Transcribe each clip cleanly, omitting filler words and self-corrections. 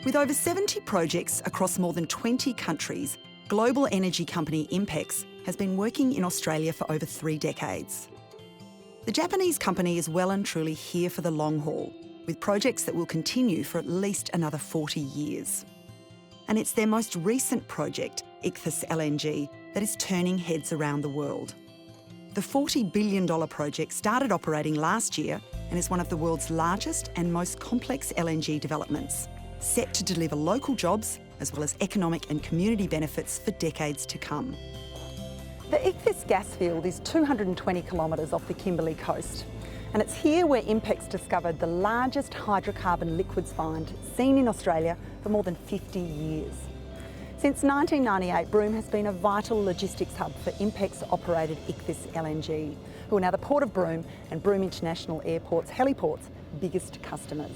With over 70 projects across more than 20 countries, global energy company INPEX has been working in Australia for over 3 decades. The Japanese company is well and truly here for the long haul, with projects that will continue for at least another 40 years. And it's their most recent project, INPEX LNG, that is turning heads around the world. The $40 billion project started operating last year and is one of the world's largest and most complex LNG developments, set to deliver local jobs as well as economic and community benefits for decades to come. The INPEX gas field is 220 kilometres off the Kimberley coast, and it's here where INPEX discovered the largest hydrocarbon liquids find seen in Australia for more than 50 years. Since 1998, Broome has been a vital logistics hub for INPEX-operated INPEX LNG, who are now the Port of Broome and Broome International Airport's heliport's biggest customers.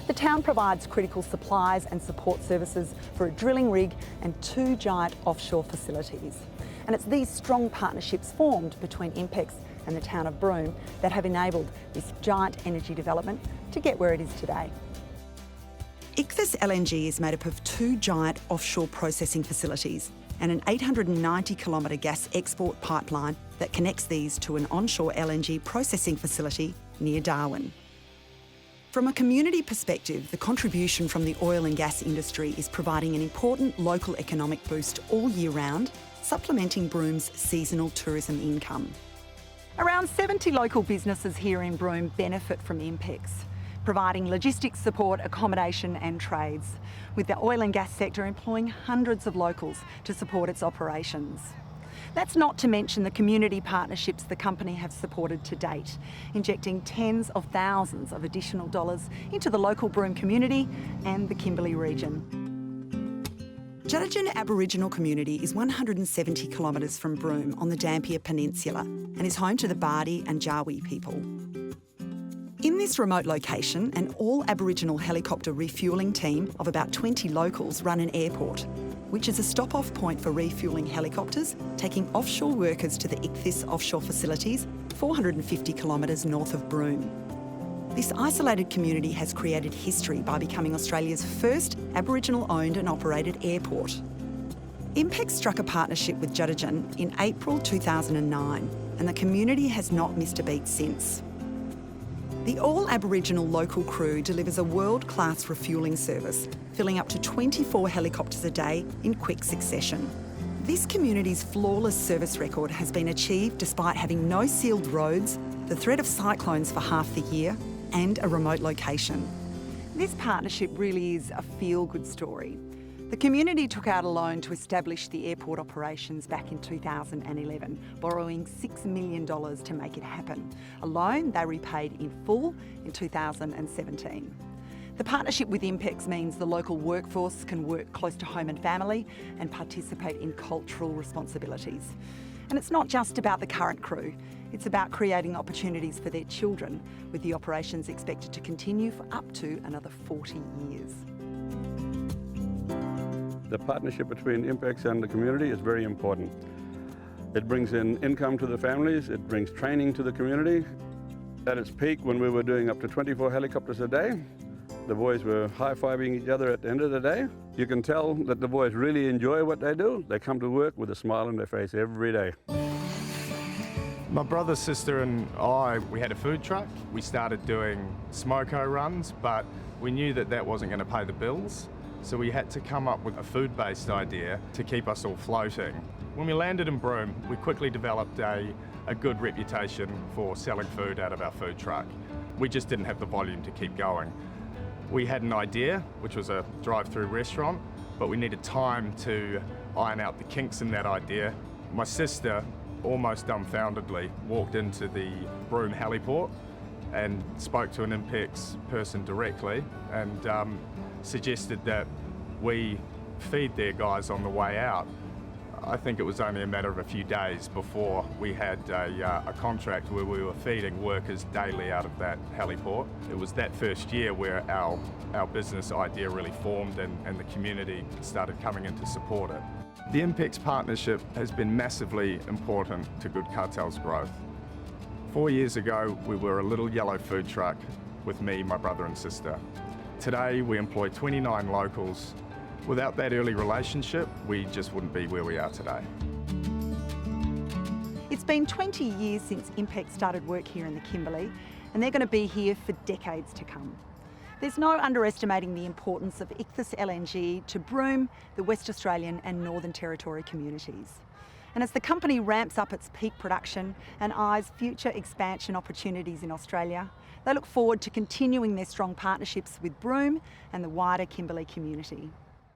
The town provides critical supplies and support services for a drilling rig and 2 giant offshore facilities. And it's these strong partnerships formed between INPEX and the town of Broome that have enabled this giant energy development to get where it is today. INPEX LNG is made up of 2 giant offshore processing facilities and an 890-kilometre gas export pipeline that connects these to an onshore LNG processing facility near Darwin. From a community perspective, the contribution from the oil and gas industry is providing an important local economic boost all year round, supplementing Broome's seasonal tourism income. Around 70 local businesses here in Broome benefit from INPEX, providing logistics support, accommodation and trades, with the oil and gas sector employing hundreds of locals to support its operations. That's not to mention the community partnerships the company have supported to date, injecting tens of thousands of additional dollars into the local Broome community and the Kimberley region. Judadjan Aboriginal community is 170 kilometres from Broome on the Dampier Peninsula and is home to the Bardi and Jawi people. In this remote location, an all-Aboriginal helicopter refuelling team of about 20 locals run an airport, which is a stop-off point for refuelling helicopters taking offshore workers to the INPEX offshore facilities 450 kilometres north of Broome. This isolated community has created history by becoming Australia's first Aboriginal-owned and operated airport. INPEX struck a partnership with Judadjan in April 2009, and the community has not missed a beat since. The all-Aboriginal local crew delivers a world-class refuelling service, filling up to 24 helicopters a day in quick succession. This community's flawless service record has been achieved despite having no sealed roads, the threat of cyclones for half the year, and a remote location. This partnership really is a feel-good story. The community took out a loan to establish the airport operations back in 2011, borrowing $6 million to make it happen, a loan they repaid in full in 2017. The partnership with INPEX means the local workforce can work close to home and family and participate in cultural responsibilities. And it's not just about the current crew, it's about creating opportunities for their children, with the operations expected to continue for up to another 40 years. The partnership between INPEX and the community is very important. It brings in income to the families, it brings training to the community. At its peak, when we were doing up to 24 helicopters a day, the boys were high-fiving each other at the end of the day. You can tell that the boys really enjoy what they do. They come to work with a smile on their face every day. My brother, sister and I, we had a food truck. We started doing smoko runs, but we knew that that wasn't going to pay the bills. So we had to come up with a food-based idea to keep us all floating. When we landed in Broome, we quickly developed a good reputation for selling food out of our food truck. We just didn't have the volume to keep going. We had an idea, which was a drive-through restaurant, but we needed time to iron out the kinks in that idea. My sister, almost dumbfoundedly, walked into the Broome heliport and spoke to an INPEX person directly and suggested that we feed their guys on the way out. I think it was only a matter of a few days before we had a contract where we were feeding workers daily out of that heliport. It was that first year where our business idea really formed and the community started coming in to support it. The INPEX partnership has been massively important to Good Cartel's growth. 4 years ago, we were a little yellow food truck with me, my brother and sister. Today we employ 29 locals. Without that early relationship, we just wouldn't be where we are today. It's been 20 years since INPEX started work here in the Kimberley, and they're going to be here for decades to come. There's no underestimating the importance of Ichthys LNG to Broome, the West Australian and Northern Territory communities. And as the company ramps up its peak production and eyes future expansion opportunities in Australia, they look forward to continuing their strong partnerships with Broome and the wider Kimberley community.